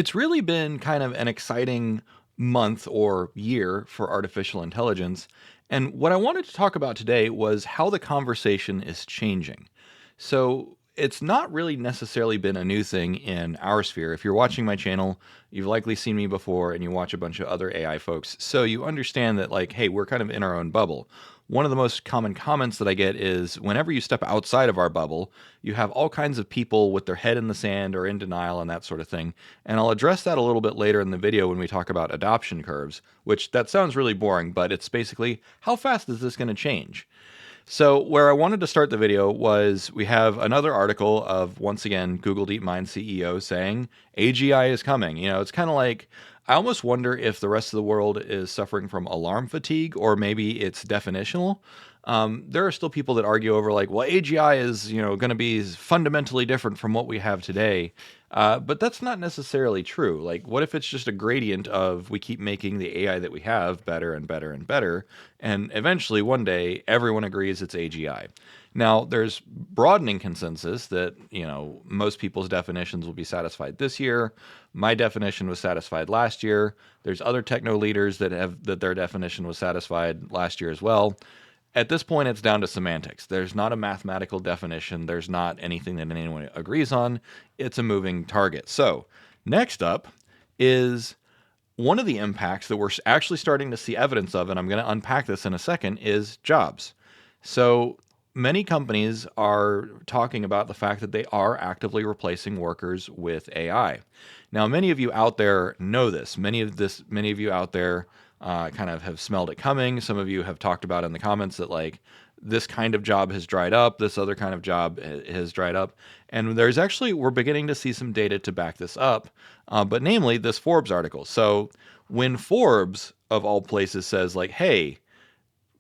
It's really been kind of an exciting month or year for artificial intelligence. And what I wanted to talk about today was how the conversation is changing. So, it's not really necessarily been a new thing in our sphere. If you're watching my channel, you've likely seen me before and you watch a bunch of other AI folks. So, you understand that, like, hey, we're kind of in our own bubble. One of the most common comments that I get is whenever you step outside of our bubble, you have all kinds of people with their head in the sand or in denial and that sort of thing. And I'll address that a little bit later in the video when we talk about adoption curves, which that sounds really boring, but it's basically how fast is this going to change? So where I wanted to start the video was we have another article of, once again, Google DeepMind CEO saying AGI is coming. It's kind of like, I almost wonder if the rest of the world is suffering from alarm fatigue or maybe it's definitional. There are still people that argue over like, well, AGI is, going to be fundamentally different from what we have today. But that's not necessarily true. Like, what if it's just a gradient of we keep making the AI that we have better and better and better, and eventually one day everyone agrees it's AGI. Now, there's broadening consensus that, most people's definitions will be satisfied this year. My definition was satisfied last year. There's other techno leaders that their definition was satisfied last year as well. At this point, it's down to semantics. There's not a mathematical definition. There's not anything that anyone agrees on. It's a moving target. So, next up is one of the impacts that we're actually starting to see evidence of, and I'm going to unpack this in a second, is jobs. So, many companies are talking about the fact that they are actively replacing workers with AI. Now, many of you out there know this. Many of you out there kind of have smelled it coming. Some of you have talked about in the comments that like this kind of job has dried up, this other kind of job has dried up. And we're beginning to see some data to back this up, but namely this Forbes article. So when Forbes, of all places, says like, hey,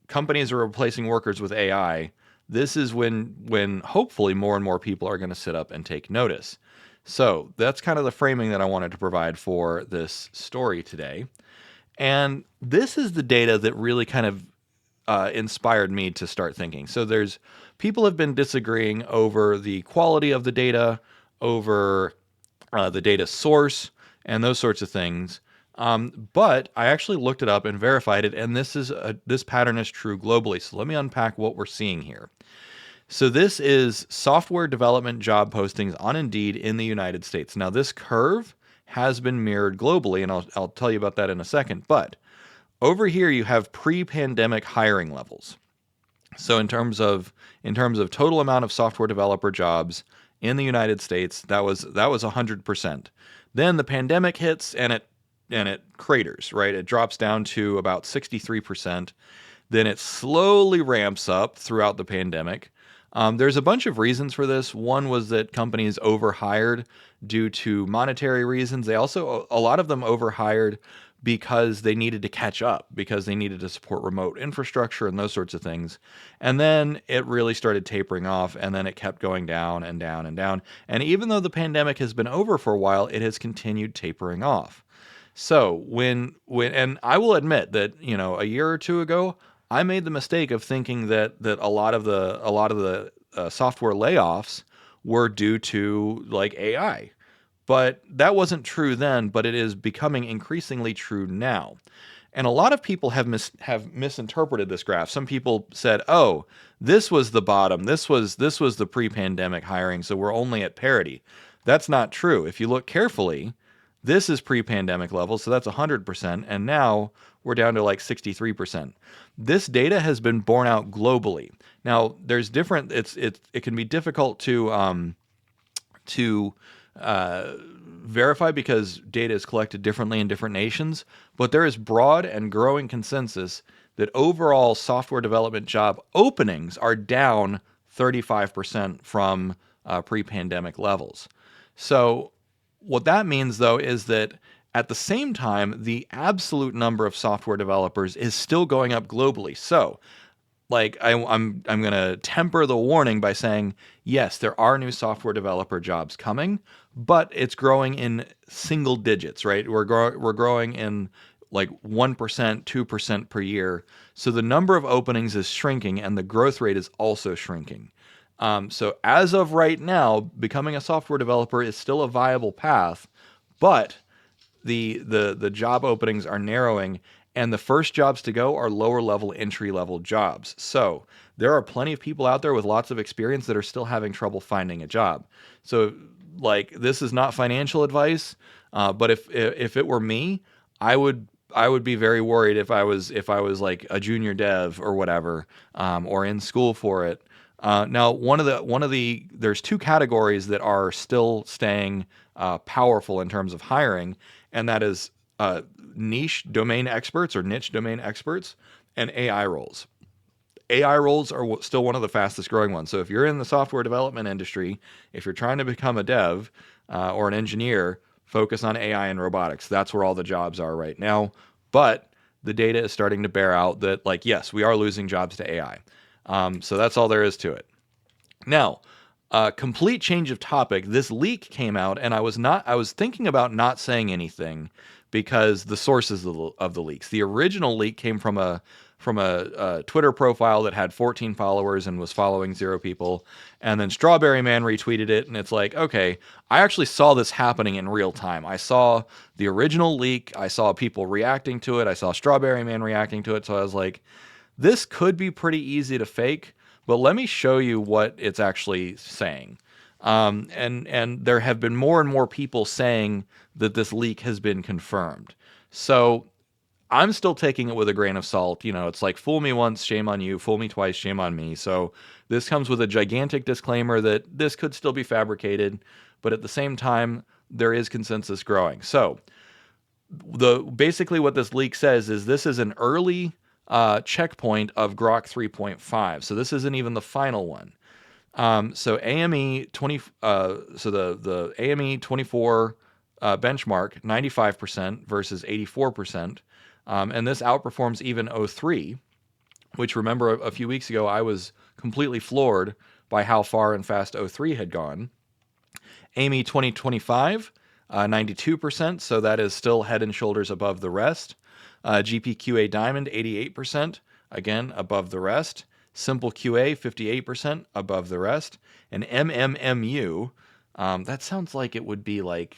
companies are replacing workers with AI, this is when hopefully more and more people are going to sit up and take notice. So that's kind of the framing that I wanted to provide for this story today. And this is the data that really kind of inspired me to start thinking. So people have been disagreeing over the quality of the data, over the data source, and those sorts of things. But I actually looked it up and verified it, and this pattern is true globally. So let me unpack what we're seeing here. So this is software development job postings on Indeed in the United States. Now this curve has been mirrored globally, and I'll tell you about that in a second. But over here you have pre-pandemic hiring levels. So in terms of total amount of software developer jobs in the United States, that was 100%. Then the pandemic hits and it craters, right? It drops down to about 63%. Then it slowly ramps up throughout the pandemic. There's a bunch of reasons for this. One was that companies overhired due to monetary reasons. A lot of them overhired because they needed to catch up, because they needed to support remote infrastructure and those sorts of things. And then it really started tapering off, and then it kept going down and down and down. And even though the pandemic has been over for a while, it has continued tapering off. So and I will admit that, a year or two ago, I made the mistake of thinking that a lot of the software layoffs were due to like AI. But that wasn't true then, but it is becoming increasingly true now. And a lot of people have misinterpreted this graph. Some people said, "Oh, this was the bottom. This was the pre-pandemic hiring, so we're only at parity." That's not true. If you look carefully, this is pre-pandemic levels, so that's 100%, and now we're down to like 63%. This data has been borne out globally. Now, there's different. It can be difficult to verify because data is collected differently in different nations, but there is broad and growing consensus that overall software development job openings are down 35% from pre-pandemic levels. So what that means, though, is that at the same time, the absolute number of software developers is still going up globally. So like I'm going to temper the warning by saying, yes, there are new software developer jobs coming, but it's growing in single digits, right? We're growing in like 1%, 2% per year. So the number of openings is shrinking and the growth rate is also shrinking. So as of right now, becoming a software developer is still a viable path, but the job openings are narrowing, and the first jobs to go are lower level entry level jobs. So there are plenty of people out there with lots of experience that are still having trouble finding a job. So like this is not financial advice, but if it were me, I would I would be very worried if I was like a junior dev or whatever, or in school for it. Now, one of the there's two categories that are still staying powerful in terms of hiring, and that is niche domain experts or niche domain experts and AI roles. AI roles are still one of the fastest growing ones. So if you're in the software development industry, if you're trying to become a dev or an engineer, focus on AI and robotics. That's where all the jobs are right now. But the data is starting to bear out that, like, yes, we are losing jobs to AI. So that's all there is to it. Now, complete change of topic. This leak came out, and I was thinking about not saying anything because the sources of the leaks. The original leak came from a Twitter profile that had 14 followers and was following 0 people, and then Strawberry Man retweeted it, and it's like, okay, I actually saw this happening in real time. I saw the original leak, I saw people reacting to it, I saw Strawberry Man reacting to it, so I was like, this could be pretty easy to fake, but let me show you what it's actually saying. And there have been more and more people saying that this leak has been confirmed. So I'm still taking it with a grain of salt. You know, it's like fool me once, shame on you. Fool me twice, shame on me. So this comes with a gigantic disclaimer that this could still be fabricated, but at the same time, there is consensus growing. So the basically what this leak says is this is an early checkpoint of Grok 3.5. So this isn't even the final one. So AME 20, so the AME 24 benchmark 95% versus 84%, and this outperforms even O3, which remember a few weeks ago I was completely floored by how far and fast O3 had gone. AME 2025, 92%, so that is still head and shoulders above the rest. GPQA Diamond 88%, again above the rest. Simple QA 58% above the rest, and MMMU, that sounds like it would be like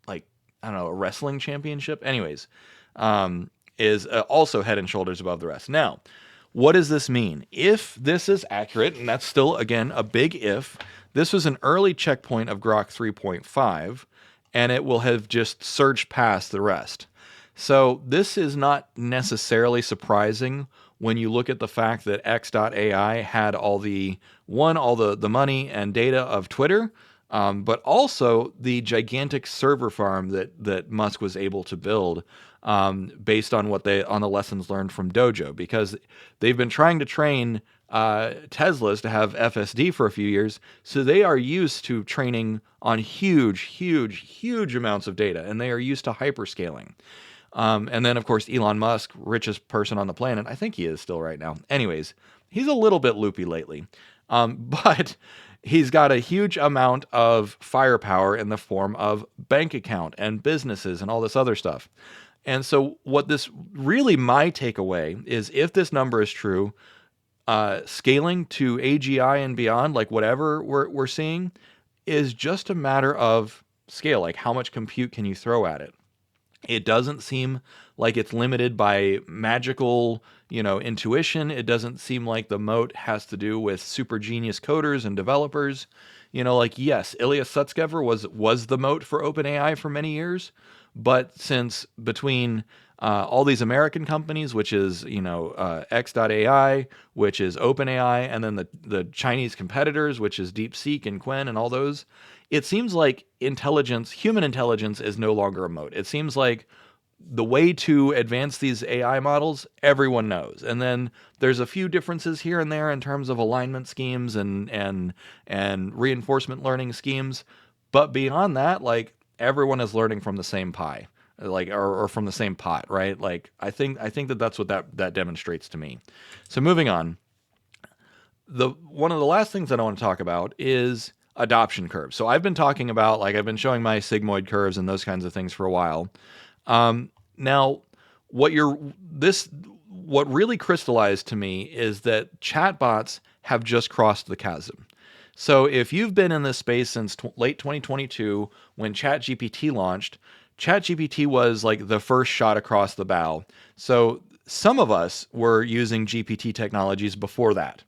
I don't know, a wrestling championship. Anyways, is also head and shoulders above the rest. Now, what does this mean? If this is accurate, and that's still again a big if, this was an early checkpoint of Grok 3.5, and it will have just surged past the rest. So this is not necessarily surprising when you look at the fact that X.AI had all the money and data of Twitter, but also the gigantic server farm that Musk was able to build, based on on the lessons learned from Dojo, because they've been trying to train Teslas to have FSD for a few years, so they are used to training on huge amounts of data, and they are used to hyperscaling. And then, of course, Elon Musk, richest person on the planet. I think he is still right now. Anyways, he's a little bit loopy lately. But he's got a huge amount of firepower in the form of bank account and businesses and all this other stuff. And so what this really, my takeaway is, if this number is true, scaling to AGI and beyond, like whatever we're seeing, is just a matter of scale. Like, how much compute can you throw at it? It doesn't seem like it's limited by magical, intuition. It doesn't seem like the moat has to do with super genius coders and developers. Like, yes, Ilya Sutskever was the moat for OpenAI for many years, but since between all these American companies, which is X.AI, which is OpenAI, and then the Chinese competitors, which is DeepSeek and Qwen and all those, it seems like human intelligence is no longer a moat. It seems like the way to advance these AI models, everyone knows. And then there's a few differences here and there in terms of alignment schemes and reinforcement learning schemes. But beyond that, like, everyone is learning from the same pie, like, or from the same pot, right? Like, I think that's what that demonstrates to me. So moving on, one of the last things that I want to talk about is adoption curves. So I've been talking about, like, I've been showing my sigmoid curves and those kinds of things for a while. Now, what really crystallized to me is that chatbots have just crossed the chasm. So if you've been in this space since late 2022, when ChatGPT launched, ChatGPT was like the first shot across the bow. So some of us were using GPT technologies before that.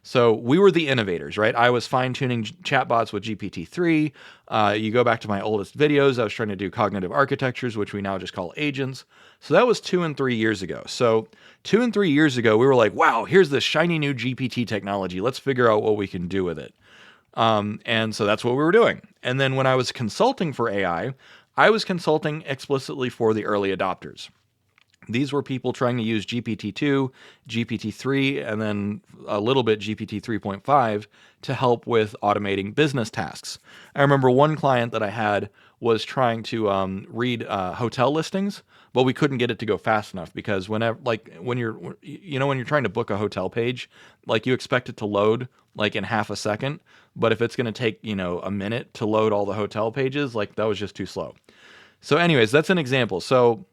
So we were the innovators, right? I was fine tuning chatbots with GPT-3. You go back to my oldest videos, I was trying to do cognitive architectures, which we now just call agents. So that was 2 and 3 years ago. So 2 and 3 years ago, we were like, wow, here's this shiny new GPT technology. Let's figure out what we can do with it. And so that's what we were doing. And then when I was consulting for AI, I was consulting explicitly for the early adopters. These were people trying to use GPT-2, GPT-3, and then a little bit GPT 3.5 to help with automating business tasks. I remember one client that I had was trying to read hotel listings, but we couldn't get it to go fast enough because whenever, like when you're, when you're trying to book a hotel page, like you expect it to load like in half a second, but if it's going to take, a minute to load all the hotel pages, like that was just too slow. So anyways, that's an example. So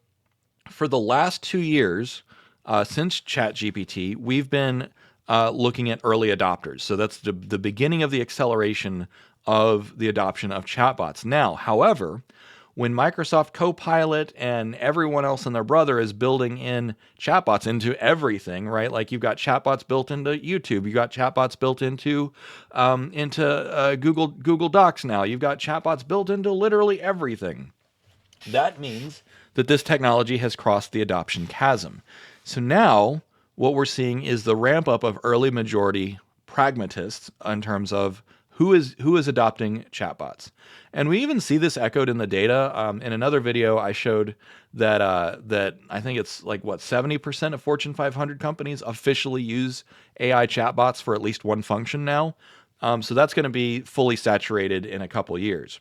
for the last 2 years, since ChatGPT, we've been looking at early adopters. So that's the beginning of the acceleration of the adoption of chatbots. Now, however, when Microsoft Copilot and everyone else and their brother is building in chatbots into everything, right? Like you've got chatbots built into YouTube, you've got chatbots built into Google Docs now, you've got chatbots built into literally everything. That means that this technology has crossed the adoption chasm. So now what we're seeing is the ramp up of early majority pragmatists in terms of who is adopting chatbots. And we even see this echoed in the data. In another video, I showed that I think it's like 70% of Fortune 500 companies officially use AI chatbots for at least one function now. So that's going to be fully saturated in a couple years.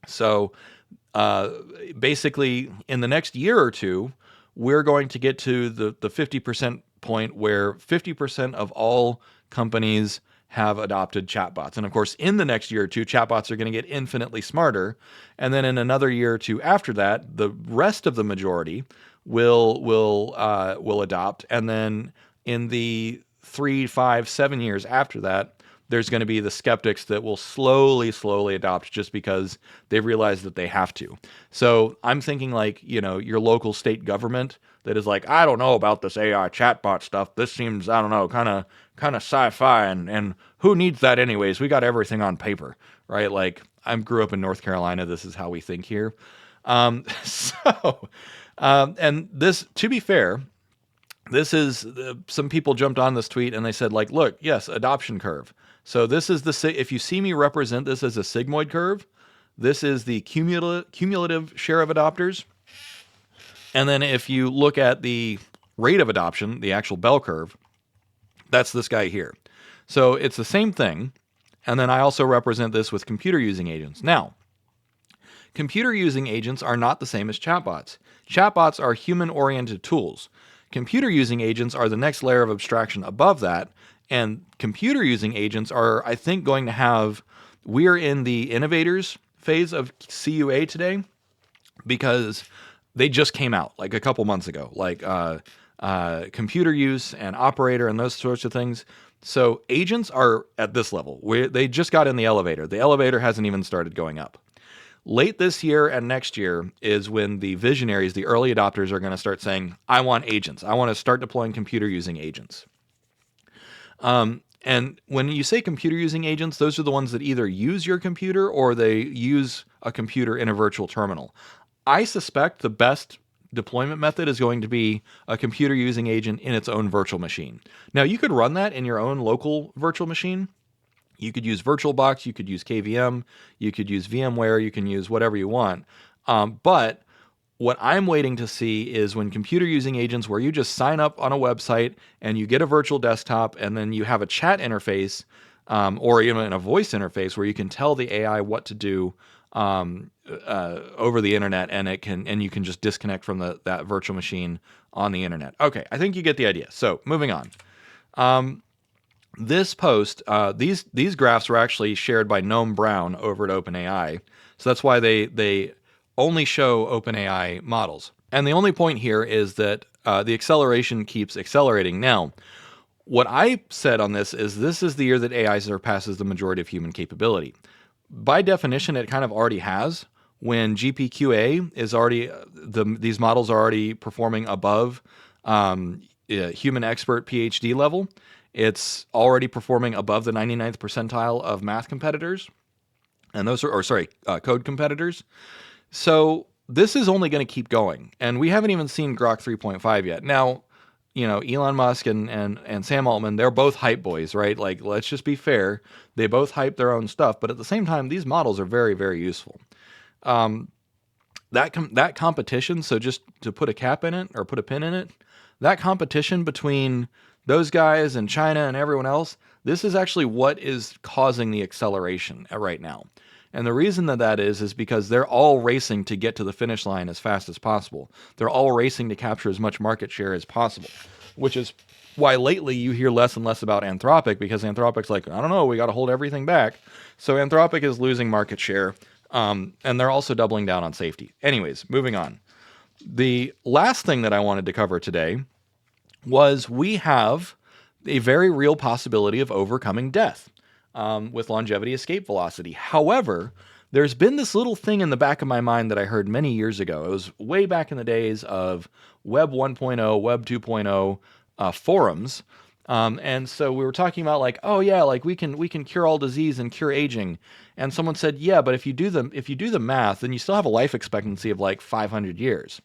So basically, in the next year or two, we're going to get to the 50% point where 50% of all companies have adopted chatbots. And of course, in the next year or two, chatbots are going to get infinitely smarter. And then in another year or two after that, the rest of the majority will adopt. And then in the 3, 5, 7 years after that, there's going to be the skeptics that will slowly adopt just because they've realized that they have to. So I'm thinking like, your local state government that is like, I don't know about this AI chatbot stuff. This seems, I don't know, kind of sci-fi and who needs that anyways? We got everything on paper, right? Like I grew up in North Carolina. This is how we think here. And this, to be fair, this is some people jumped on this tweet and they said like, look, yes, adoption curve. So this is if you see me represent this as a sigmoid curve, this is the cumulative share of adopters. And then if you look at the rate of adoption, the actual bell curve, that's this guy here. So it's the same thing. And then I also represent this with computer using agents. Now, computer using agents are not the same as chatbots. Chatbots are human-oriented tools. Computer using agents are the next layer of abstraction above that. And computer using agents are, I think, going to have, we're in the innovators phase of CUA today because they just came out like a couple months ago, like computer use and operator and those sorts of things. So agents are at this level. They just got in the elevator. The elevator hasn't even started going up. Late this year and next year is when the visionaries, the early adopters, are going to start saying, I want agents. I want to start deploying computer using agents. And when you say computer using agents, those are the ones that either use your computer or they use a computer in a virtual terminal. I suspect the best deployment method is going to be a computer using agent in its own virtual machine. Now, you could run that in your own local virtual machine. You could use VirtualBox, you could use KVM, you could use VMware, you can use whatever you want. But what I'm waiting to see is when computer using agents where you just sign up on a website and you get a virtual desktop and then you have a chat interface or even a voice interface where you can tell the AI what to do over the internet and you can just disconnect from that virtual machine on the internet. Okay, I think you get the idea. So moving on. This post, these graphs were actually shared by Noam Brown over at OpenAI. So that's why they only show OpenAI models. And the only point here is that the acceleration keeps accelerating. Now, what I said on this is the year that AI surpasses the majority of human capability. By definition, it kind of already has. when GPQA is already these models are already performing above human expert PhD level. It's already performing above the 99th percentile of math competitors, and those are, code competitors. So this is only going to keep going, and we haven't even seen Grok 3.5 yet. Now, Elon Musk and Sam Altman, they're both hype boys, right? Like, let's just be fair. They both hype their own stuff, but at the same time, these models are very, very useful. That competition, so just to put a cap in it or put a pin in it, that competition between those guys and China and everyone else, this is actually what is causing the acceleration right now. And the reason that is because they're all racing to get to the finish line as fast as possible. They're all racing to capture as much market share as possible, which is why lately you hear less and less about Anthropic, because Anthropic's like, I don't know, we got to hold everything back. So Anthropic is losing market share, and they're also doubling down on safety. Anyways, moving on. The last thing that I wanted to cover today was we have a very real possibility of overcoming death with longevity escape velocity. However, there's been this little thing in the back of my mind that I heard many years ago. It was way back in the days of Web 1.0, Web 2.0 forums. And so we were talking about like, oh yeah, like we can cure all disease and cure aging. And someone said, yeah, but if you do the math, then you still have a life expectancy of like 500 years.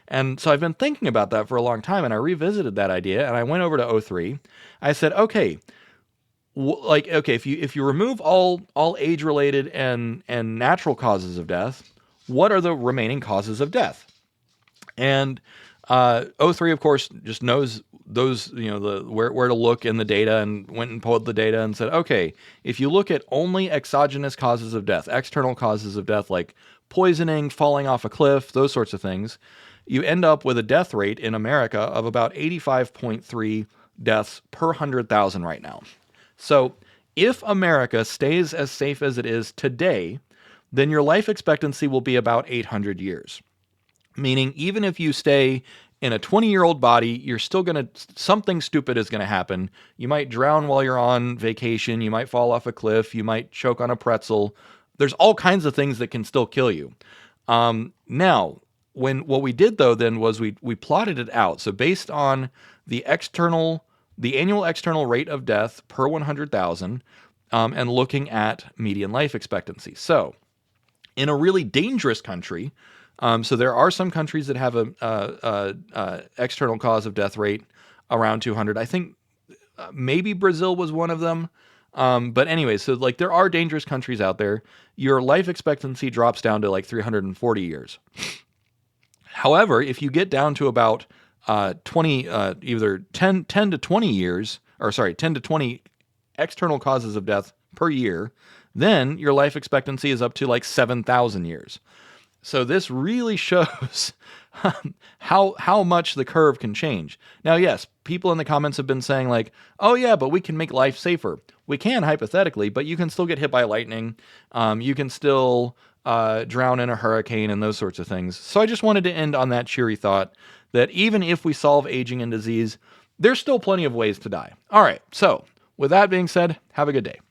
And so I've been thinking about that for a long time, and I revisited that idea, and I went over to O3. I said, okay, if you remove all age-related and natural causes of death, what are the remaining causes of death? And O3, of course, just knows those, where to look in the data, and went and pulled the data and said, okay, if you look at only exogenous causes of death, external causes of death like poisoning, falling off a cliff, those sorts of things, you end up with a death rate in America of about 85.3 deaths per 100,000 right now. So if America stays as safe as it is today, then your life expectancy will be about 800 years. Meaning, even if you stay in a 20-year-old body, you're still something stupid is going to happen. You might drown while you're on vacation. You might fall off a cliff. You might choke on a pretzel. There's all kinds of things that can still kill you. Now, what we did though then was we plotted it out. So based on the annual external rate of death per 100,000, and looking at median life expectancy. So in a really dangerous country, so there are some countries that have a external cause of death rate around 200. I think maybe Brazil was one of them. But anyway, so like there are dangerous countries out there. Your life expectancy drops down to like 340 years. However, if you get down to about either 10 to 20 years, 10 to 20 external causes of death per year, then your life expectancy is up to like 7,000 years. So this really shows how much the curve can change. Now, yes, people in the comments have been saying like, oh yeah, but we can make life safer. We can hypothetically, but you can still get hit by lightning. You can still drown in a hurricane and those sorts of things. So I just wanted to end on that cheery thought that even if we solve aging and disease, there's still plenty of ways to die. All right, so with that being said, have a good day.